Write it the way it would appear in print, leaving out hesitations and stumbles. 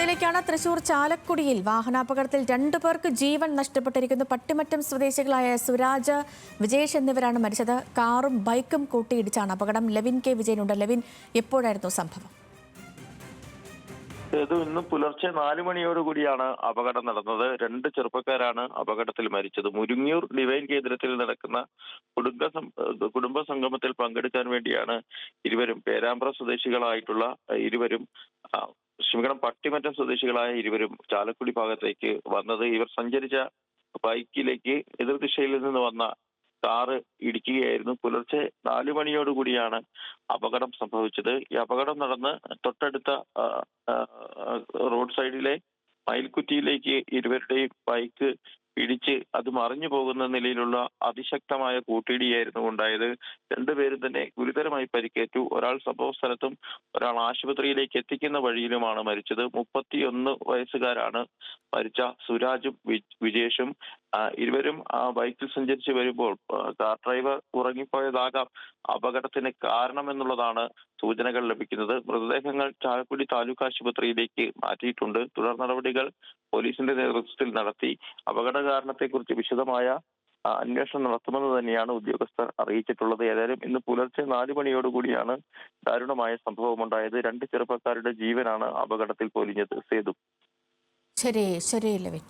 വാർത്തയിലേക്കാണ്. തൃശൂർ ചാലക്കുടിയിൽ വാഹനാപകടത്തിൽ 2 പേർക്ക് ജീവൻ നഷ്ടപ്പെട്ടിരിക്കുന്നു. പട്ടിമറ്റം സ്വദേശികളായ സുരാജ്, വിജേഷ് എന്നിവരാണ് മരിച്ചത്. കാറും ബൈക്കും കൂട്ടിയിടിച്ചാണ് അപകടം. ലെവിൻ കെ വിജയനുണ്ട്. ലെവിൻ, എപ്പോഴായിരുന്നു സംഭവം? ഇന്ന് പുലർച്ചെ 4 മണിയോടുകൂടിയാണ് അപകടം നടന്നത്. 2 ചെറുപ്പക്കാരാണ് അപകടത്തിൽ മരിച്ചത്. മുരിങ്ങൂർ ഡിവൈൻ കേന്ദ്രത്തിൽ നടക്കുന്ന കുടുംബ സംഗമത്തിൽ പങ്കെടുക്കാൻ വേണ്ടിയാണ് ഇരുവരും, പേരാമ്പ്ര സ്വദേശികളായിട്ടുള്ള ഇരുവരും, പട്ടിമറ്റം സ്വദേശികളായ ഇരുവരും ചാലക്കുടി ഭാഗത്തേക്ക് വന്നത്. ഇവർ സഞ്ചരിച്ച ബൈക്കിലേക്ക് എതിർദിശയിൽ നിന്ന് വന്ന കാറ് ഇടിക്കുകയായിരുന്നു. പുലർച്ചെ 4 മണിയോടുകൂടിയാണ് അപകടം സംഭവിച്ചത്. ഈ അപകടം നടന്ന് തൊട്ടടുത്ത റോഡ് സൈഡിലെ മയിൽക്കുറ്റിയിലേക്ക് ഇരുവരുടെയും ബൈക്ക് ഇടിച്ച് അത് മറിഞ്ഞു പോകുന്ന നിലയിലുള്ള അതിശക്തമായ കൂട്ടിയിടിയായിരുന്നു ഉണ്ടായത്. 2 പേരും തന്നെ ഗുരുതരമായി പരിക്കേറ്റു. ഒരാൾ സംഭവ സ്ഥലത്തും ഒരാൾ ആശുപത്രിയിലേക്ക് എത്തിക്കുന്ന വഴിയിലുമാണ് മരിച്ചത്. 31 വയസ്സുകാരാണ് മരിച്ച സുരാജും വിജേഷും. ഇരുവരും ബൈക്കിൽ സഞ്ചരിച്ച് വരുമ്പോൾ കാർ ഡ്രൈവർ ഉറങ്ങിപ്പോയതാകാം അപകടത്തിന് കാരണമെന്നുള്ളതാണ് സൂചനകൾ ലഭിക്കുന്നത്. മൃതദേഹങ്ങൾ ചാലക്കുടി താലൂക്ക് ആശുപത്രിയിലേക്ക് മാറ്റിയിട്ടുണ്ട്. തുടർ നടപടികൾ പോലീസിന്റെ നേതൃത്വത്തിൽ നടത്തി. അപകട കാരണത്തെക്കുറിച്ച് വിശദമായ അന്വേഷണം നടത്തുമെന്ന് തന്നെയാണ് ഉദ്യോഗസ്ഥർ അറിയിച്ചിട്ടുള്ളത്. ഏതായാലും ഇന്ന് പുലർച്ചെ 4 മണിയോടുകൂടിയാണ് ദാരുണമായ സംഭവമുണ്ടായത്. 2 ചെറുപ്പക്കാരുടെ ജീവനാണ് അപകടത്തിൽ പൊലിഞ്ഞത്. സേതു. ശരി, ശരി ലെവിൻ.